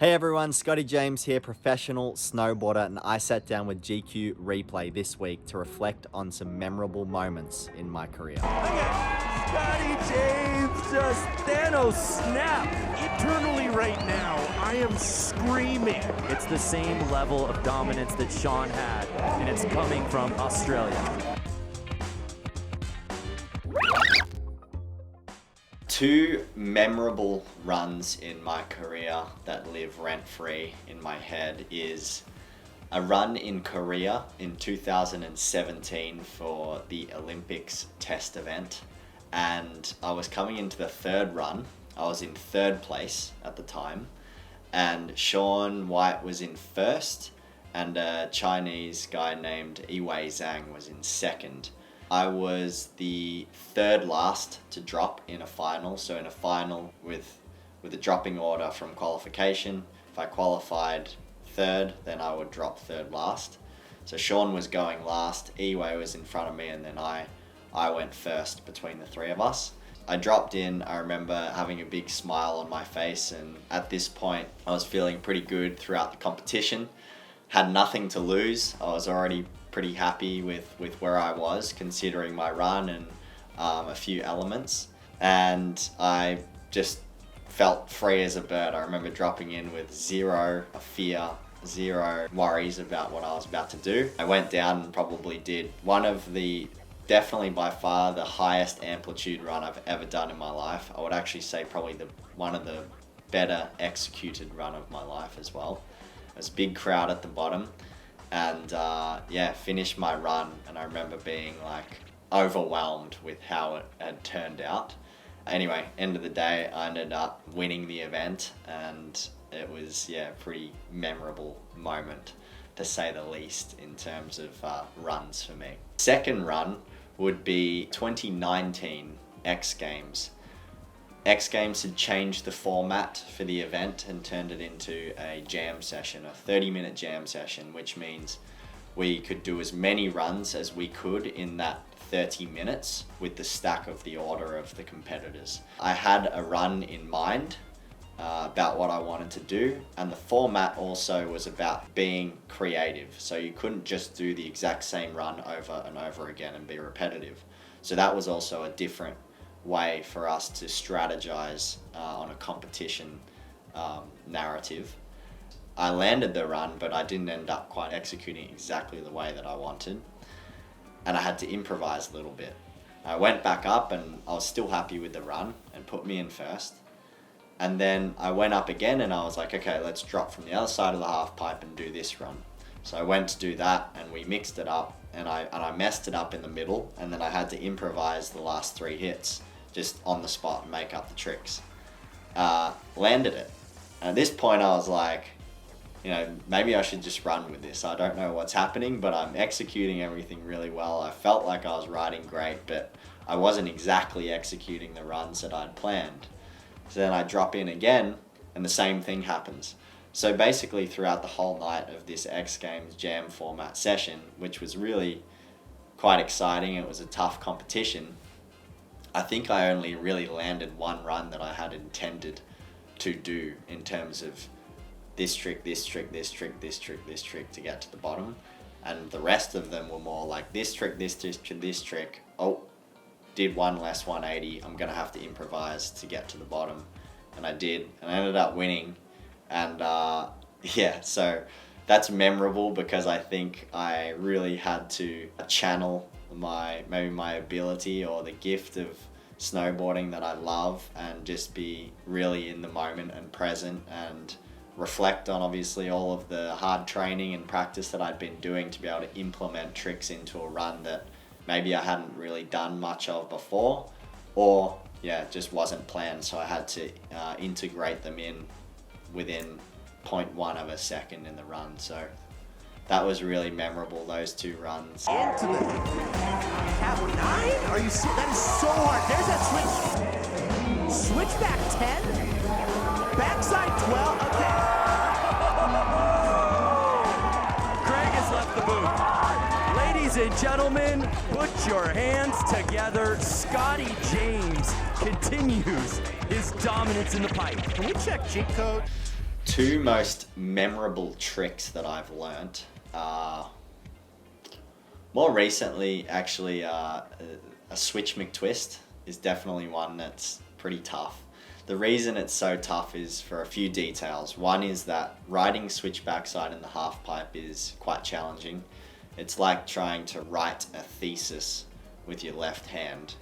Hey everyone, Scotty James here, professional snowboarder, and I sat down with GQ Replay this week to reflect on some memorable moments in my career. Scotty James just Thanos snap. Internally right now, I am screaming. It's the same level of dominance that Shaun had, and it's coming from Australia. Two memorable runs in my career that live rent-free in my head is a run in Korea in 2017 for the Olympics test event, and I was coming into the third run. I was in third place at the time, and Shaun White was in first, and a Chinese guy named Yiwei Zhang was in second. I was the third last to drop in a final. So in a final with a dropping order from qualification, if I qualified third, then I would drop third last. So Shaun was going last, Yiwei was in front of me, and then I went first between the three of us. I dropped in, I remember having a big smile on my face, and at this point I was feeling pretty good throughout the competition. Had nothing to lose. I was already pretty happy with where I was considering my run and a few elements, and I just felt free as a bird. I remember dropping in with zero fear, zero worries about what I was about to do. I went down and probably did one of the, definitely by far the highest amplitude run I've ever done in my life. I would actually say probably one of the better executed run of my life as well. It was a big crowd at the bottom, and finished my run, and I remember being like overwhelmed with how it had turned out. Anyway, end of the day, I ended up winning the event, and it was a pretty memorable moment to say the least in terms of runs for me. Second run would be 2019 X Games. X Games had changed the format for the event and turned it into a jam session, a 30-minute jam session, which means we could do as many runs as we could in that 30 minutes with the stack of the order of the competitors. I had a run in mind about what I wanted to do, and the format also was about being creative. So you couldn't just do the exact same run over and over again and be repetitive. So that was also a different way for us to strategize on a competition narrative. I landed the run, but I didn't end up quite executing exactly the way that I wanted, and I had to improvise a little bit. I went back up, and I was still happy with the run and put me in first, and then I went up again, and I was like, okay, let's drop from the other side of the half pipe and do this run. So I went to do that, and we mixed it up, and I messed it up in the middle, and then I had to improvise the last three hits just on the spot and make up the tricks. Landed it. And at this point I was like, maybe I should just run with this. I don't know what's happening, but I'm executing everything really well. I felt like I was riding great, but I wasn't exactly executing the runs that I'd planned. So then I drop in again, and the same thing happens. So basically throughout the whole night of this X Games jam format session, which was really quite exciting, it was a tough competition, I think I only really landed one run that I had intended to do in terms of this trick, this trick, this trick, this trick, this trick to get to the bottom. And the rest of them were more like this trick, this trick. Oh, did one less 180. I'm gonna have to improvise to get to the bottom. And I did, and I ended up winning. And so that's memorable because I think I really had to channel maybe my ability or the gift of snowboarding that I love, and just be really in the moment and present, and reflect on obviously all of the hard training and practice that I'd been doing to be able to implement tricks into a run that maybe I hadn't really done much of before, or just wasn't planned. So I had to integrate them in within 0.1 of a second in the run. So that was really memorable, those two runs. Into the cap 9? Are you serious? That is so hard. There's that switch. Switch back 10? Backside 12? Okay. Craig has left the booth. Ladies and gentlemen, put your hands together. Scotty James continues his dominance in the pipe. Can we check cheat code? two most memorable tricks that I've learnt are more recently actually a switch McTwist is definitely one that's pretty tough. The reason it's so tough is for a few details. One is that riding switch backside in the half pipe is quite challenging. It's like trying to write a thesis with your left hand.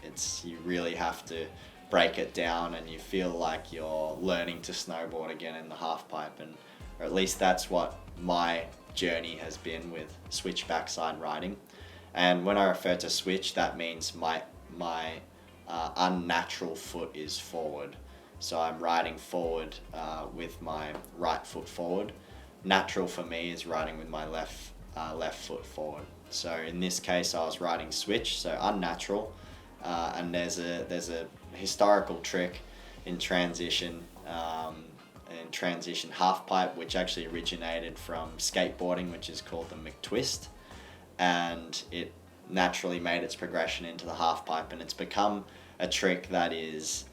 You really have to break it down, and you feel like you're learning to snowboard again in the half pipe, or at least that's what my journey has been with switch backside riding. And when I refer to switch, that means my unnatural foot is forward. So I'm riding forward with my right foot forward. Natural for me is riding with my left foot forward. So in this case, I was riding switch, so unnatural. And there's a historical trick in transition half pipe, which actually originated from skateboarding, which is called the McTwist, and it naturally made its progression into the half pipe, and it's become a trick that is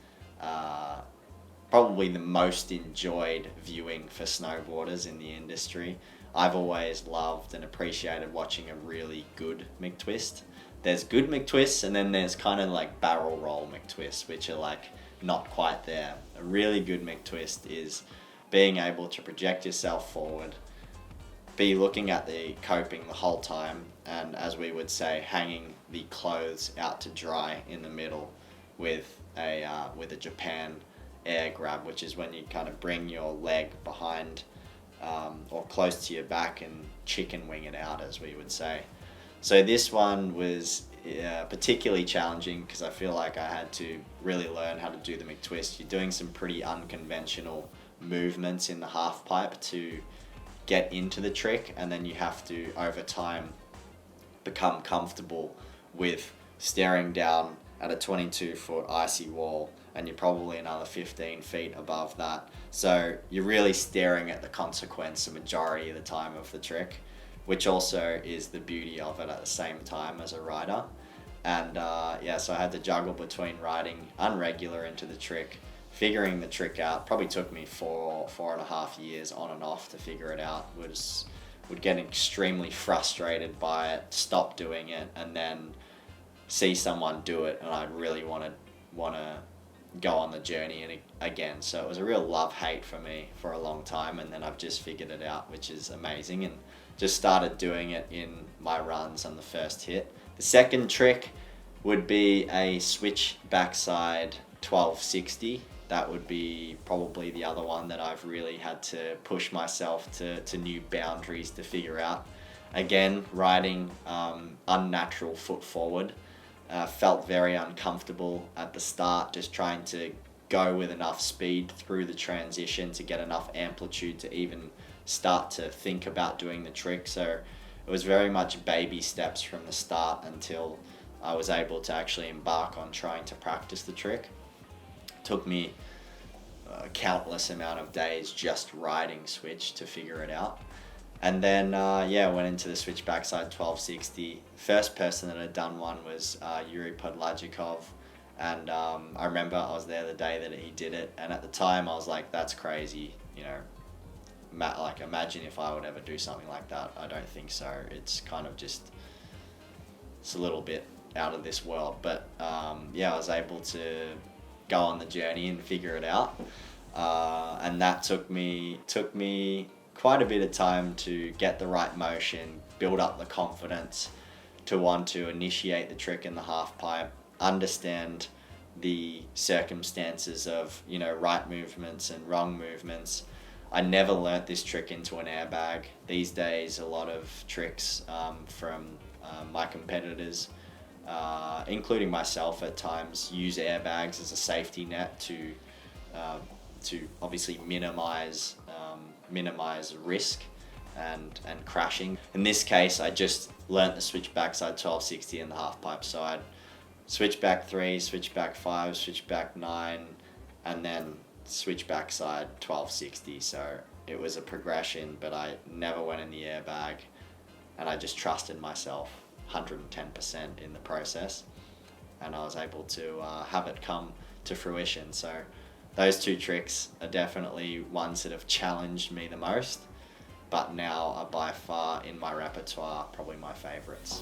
probably the most enjoyed viewing for snowboarders in the industry. I've always loved and appreciated watching a really good McTwist. There's good McTwists, and then there's kind of like barrel roll McTwists, which are like not quite there. A really good McTwist is being able to project yourself forward, be looking at the coping the whole time, and as we would say, hanging the clothes out to dry in the middle with a Japan air grab, which is when you kind of bring your leg behind or close to your back and chicken wing it out, as we would say. So this one was particularly challenging because I feel like I had to really learn how to do the McTwist. You're doing some pretty unconventional movements in the half pipe to get into the trick, and then you have to, over time, become comfortable with staring down at a 22-foot icy wall, and you're probably another 15 feet above that. So you're really staring at the consequence the majority of the time of the trick, which also is the beauty of it at the same time as a rider. And so I had to juggle between riding unregular into the trick, figuring the trick out. Probably took me 4.5 years on and off to figure it out. Would get extremely frustrated by it, stop doing it, and then see someone do it, and I'd really want to go on the journey again. So it was a real love-hate for me for a long time, and then I've just figured it out, which is amazing, and just started doing it in my runs on the first hit. The second trick would be a switch backside 1260. That would be probably the other one that I've really had to push myself to new boundaries to figure out. Again, riding unnatural foot forward. Felt very uncomfortable at the start, just trying to go with enough speed through the transition to get enough amplitude to even start to think about doing the trick. So it was very much baby steps from the start until I was able to actually embark on trying to practice the trick. Took me a countless amount of days just riding switch to figure it out. And then, went into the switch backside 1260. First person that had done one was Yuri Podlagikov. And I remember I was there the day that he did it. And at the time I was like, that's crazy. You know, imagine if I would ever do something like that. I don't think so. It's kind of just, it's a little bit out of this world. But I was able to go on the journey and figure it out. And that took me quite a bit of time to get the right motion, build up the confidence to want to initiate the trick in the half pipe, understand the circumstances of, right movements and wrong movements. I never learnt this trick into an airbag. These days, a lot of tricks from my competitors, including myself at times, use airbags as a safety net to obviously minimize risk and crashing. In this case, I just learnt the switch backside 1260 in the half pipe. So I'd switch back 3, switch back 5, switch back 9, and then switch backside 1260. So it was a progression, but I never went in the airbag, and I just trusted myself 110% in the process, and I was able to have it come to fruition. So those two tricks are definitely ones that have challenged me the most, but now are by far in my repertoire probably my favorites.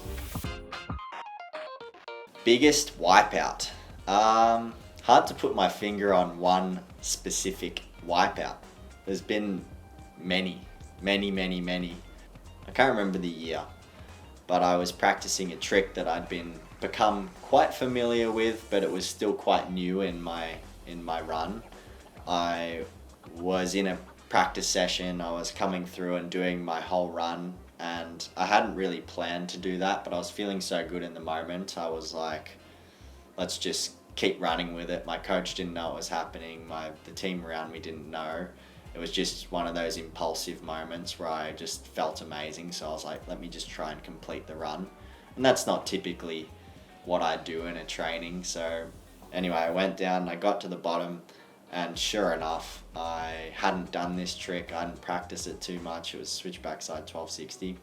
Biggest wipeout. Hard to put my finger on one specific wipeout. There's been many. I can't remember the year, but I was practicing a trick that I'd become quite familiar with, but it was still quite new in my run. I was in a practice session, I was coming through and doing my whole run, and I hadn't really planned to do that, but I was feeling so good in the moment. I was like, let's just keep running with it. My coach didn't know what was happening, the team around me didn't know. It was just one of those impulsive moments where I just felt amazing, so I was like, let me just try and complete the run. And that's not typically what I do in a training. So anyway, I went down, I got to the bottom, and sure enough, I hadn't done this trick, I hadn't practiced it too much. It was switch backside 1260.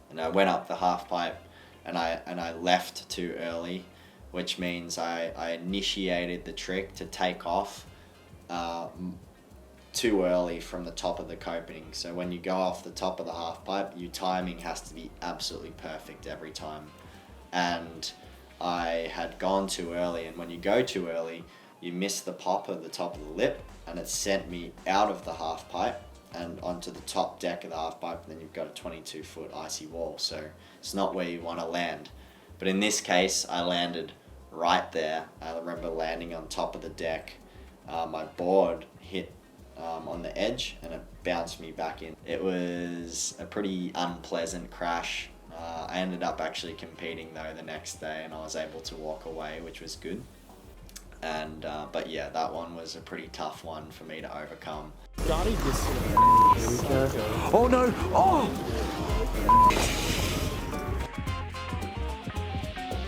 And I went up the half pipe and I left too early, which means I initiated the trick to take off too early from the top of the coping. So when you go off the top of the half pipe, your timing has to be absolutely perfect every time. And I had gone too early, and when you go too early, you miss the pop of the top of the lip, and it sent me out of the half pipe and onto the top deck of the half pipe, and then you've got a 22-foot icy wall. So it's not where you want to land. But in this case, I landed right there. I remember landing on top of the deck. My board hit on the edge and it bounced me back in. It was a pretty unpleasant crash. I ended up actually competing though the next day, and I was able to walk away, which was good. And but yeah, that one was a pretty tough one for me to overcome. Scotty just... Oh no! Oh!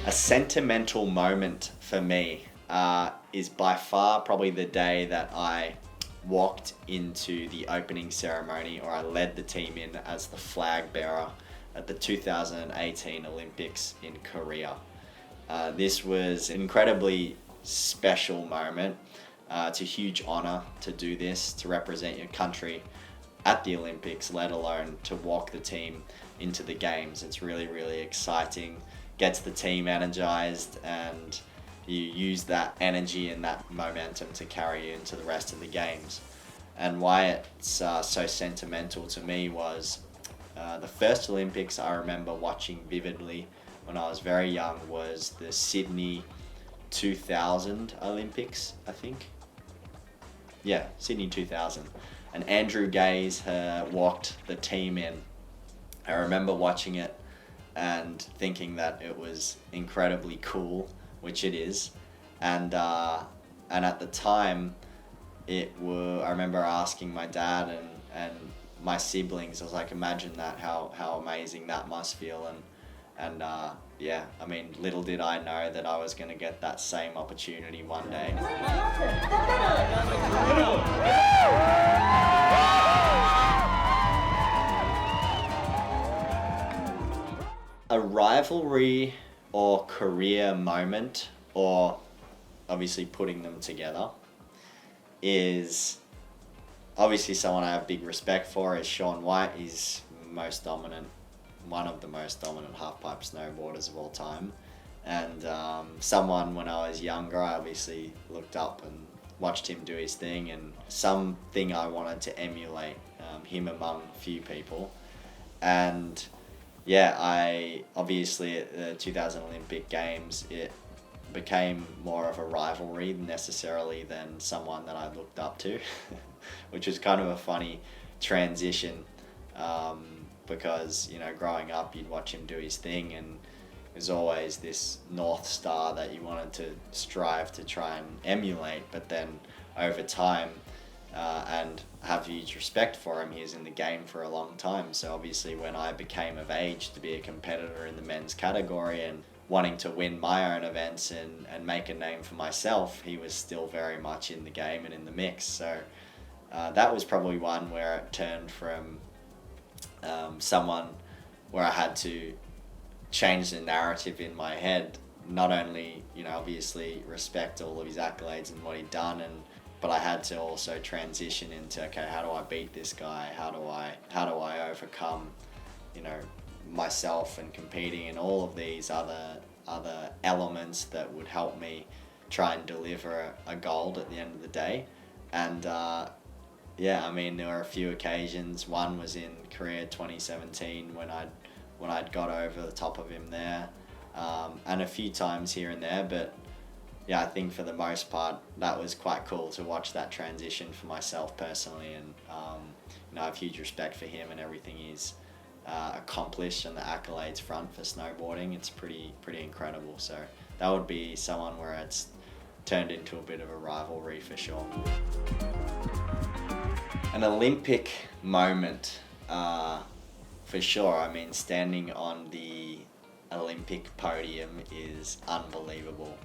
A sentimental moment for me is by far probably the day that I walked into the opening ceremony, or I led the team in as the flag bearer at the 2018 Olympics in Korea. This was an incredibly special moment. It's a huge honor to do this, to represent your country at the Olympics, let alone to walk the team into the games. It's really, really exciting, gets the team energized, and you use that energy and that momentum to carry you into the rest of the games. And why it's so sentimental to me was the first Olympics I remember watching vividly when I was very young was the Sydney 2000 Olympics, I think. Yeah, Sydney 2000. And Andrew Gaze walked the team in. I remember watching it and thinking that it was incredibly cool, which it is. And at the time, I remember asking my dad and my siblings, I was like, imagine that, how amazing that must feel. And yeah, I mean, little did I know that I was going to get that same opportunity one day. A rivalry or career moment, or obviously putting them together, is obviously someone I have big respect for is Shaun White. He's one of the most dominant half-pipe snowboarders of all time. And someone when I was younger, I obviously looked up and watched him do his thing, and something I wanted to emulate, him among a few people. And yeah, I obviously at the 2000 Olympic Games, it became more of a rivalry necessarily than someone that I looked up to, which was kind of a funny transition, because, you know, growing up you'd watch him do his thing, and there's always this North Star that you wanted to strive to try and emulate, but then over time, and have huge respect for him, he was in the game for a long time. So obviously when I became of age to be a competitor in the men's category and wanting to win my own events and make a name for myself, he was still very much in the game and in the mix. So that was probably one where it turned from someone where I had to change the narrative in my head, not only, you know, obviously respect all of his accolades and what he'd done, and but I had to also transition into, okay, how do I beat this guy? How do I overcome, you know, myself and competing, and all of these other elements that would help me try and deliver a gold at the end of the day. And yeah, I mean, there were a few occasions. One was in Korea 2017 when I'd got over the top of him there, and a few times here and there. But yeah, I think for the most part, that was quite cool to watch that transition for myself personally. And you know, I have huge respect for him and everything he's accomplished on the accolades front for snowboarding. It's pretty incredible. So that would be someone where it's turned into a bit of a rivalry for sure. An Olympic moment, for sure. I mean, standing on the Olympic podium is unbelievable.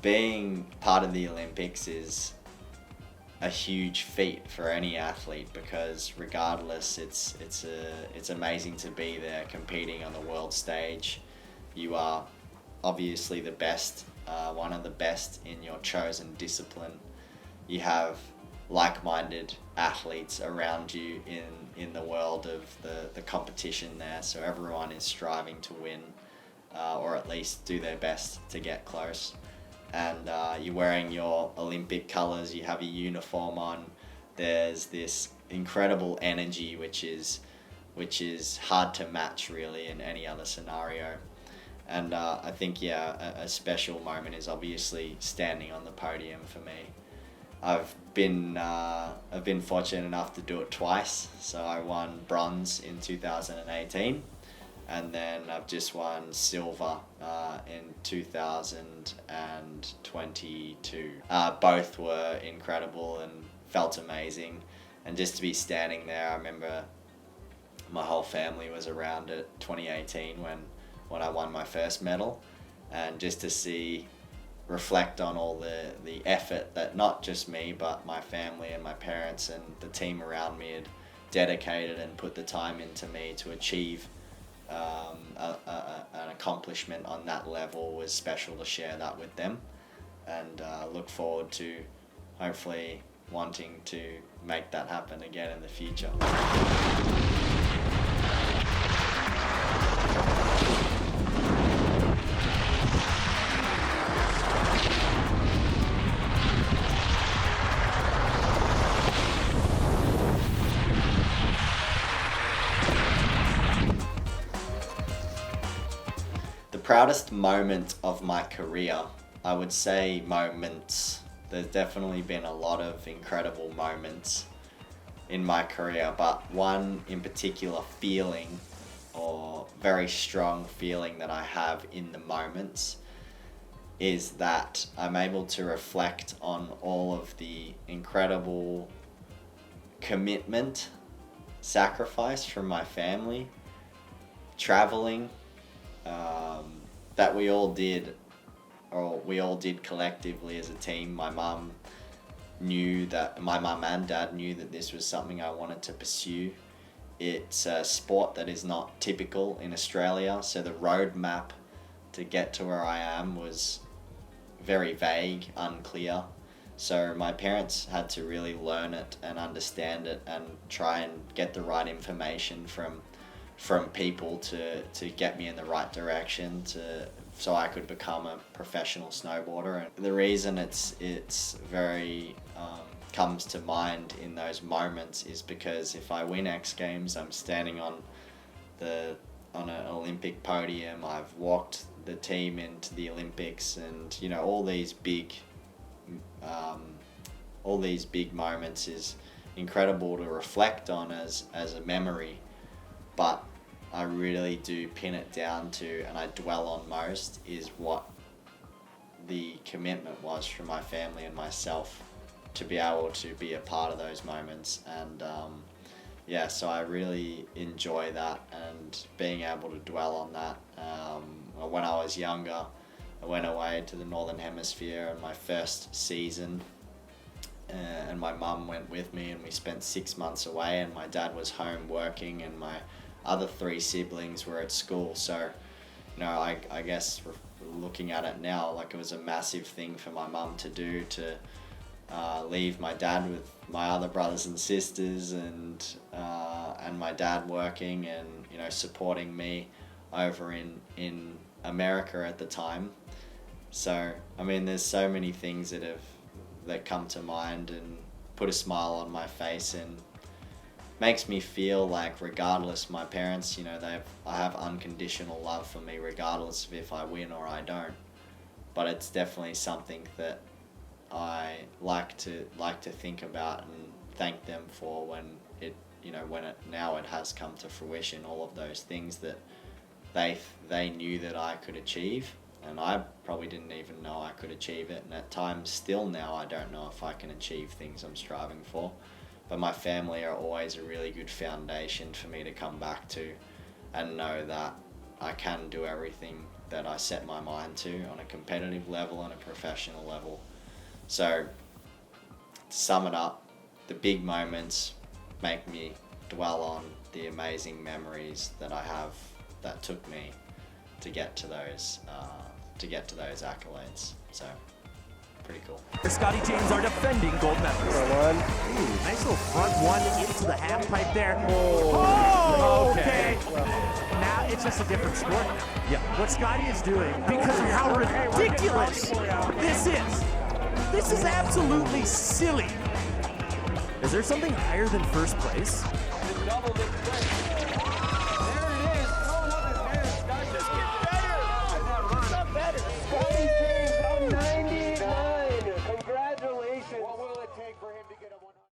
Being part of the Olympics is a huge feat for any athlete, because regardless, it's amazing to be there competing on the world stage. You are obviously the best, one of the best in your chosen discipline. You have like-minded athletes around you in the world of the competition there, so everyone is striving to win, or at least do their best to get close. And you're wearing your Olympic colours, you have a uniform on. There's this incredible energy which is hard to match really in any other scenario. And I think, yeah, a special moment is obviously standing on the podium for me. I've been fortunate enough to do it twice. So I won bronze in 2018, and then I've just won silver in 2022. Both were incredible and felt amazing. And just to be standing there, I remember my whole family was around at 2018 when I won my first medal, and just to reflect on all the effort that not just me but my family and my parents and the team around me had dedicated and put the time into me to achieve an accomplishment on that level was special to share that with them, and look forward to hopefully wanting to make that happen again in the future. The proudest moment of my career, I would say moments. There's definitely been a lot of incredible moments in my career, but one in particular feeling, or very strong feeling that I have in the moments, is that I'm able to reflect on all of the incredible commitment, sacrifice from my family, traveling, that we all did collectively as a team. My mum and dad knew that this was something I wanted to pursue. It's a sport that is not typical in Australia, so the roadmap to get to where I am was very vague, unclear. So my parents had to really learn it and understand it and try and get the right information from people to get me in the right direction so I could become a professional snowboarder. And the reason it's very comes to mind in those moments is because if I win X Games, I'm standing on an Olympic podium. I've walked the team into the Olympics, and you know, all these big moments is incredible to reflect on as a memory. But I really do pin it down to, and I dwell on most, is what the commitment was from my family and myself to be able to be a part of those moments. And yeah, so I really enjoy that and being able to dwell on that. When I was younger, I went away to the Northern Hemisphere in my first season, and my mum went with me, and we spent 6 months away, and my dad was home working, and my other 3 siblings were at school. So, you know, I guess looking at it now, like, it was a massive thing for my mum to do, to leave my dad with my other brothers and sisters, and my dad working and, you know, supporting me over in America at the time. So I mean, there's so many things that come to mind and put a smile on my face, and makes me feel like, regardless, my parents, you know, I have unconditional love for me regardless of if I win or I don't. But it's definitely something that I like to think about and thank them for when it has come to fruition, all of those things that they knew that I could achieve, and I probably didn't even know I could achieve it, and at times still now I don't know if I can achieve things I'm striving for. But my family are always a really good foundation for me to come back to and know that I can do everything that I set my mind to on a competitive level and a professional level. So to sum it up, the big moments make me dwell on the amazing memories that I have that took me to get to those accolades. So pretty cool. Scotty James, our defending gold medalist. Ooh, nice little front one into the half pipe there. Oh, okay. Now it's just a different sport now. Yeah. What Scotty is doing, because of how ridiculous this is absolutely silly. Is there something higher than first place?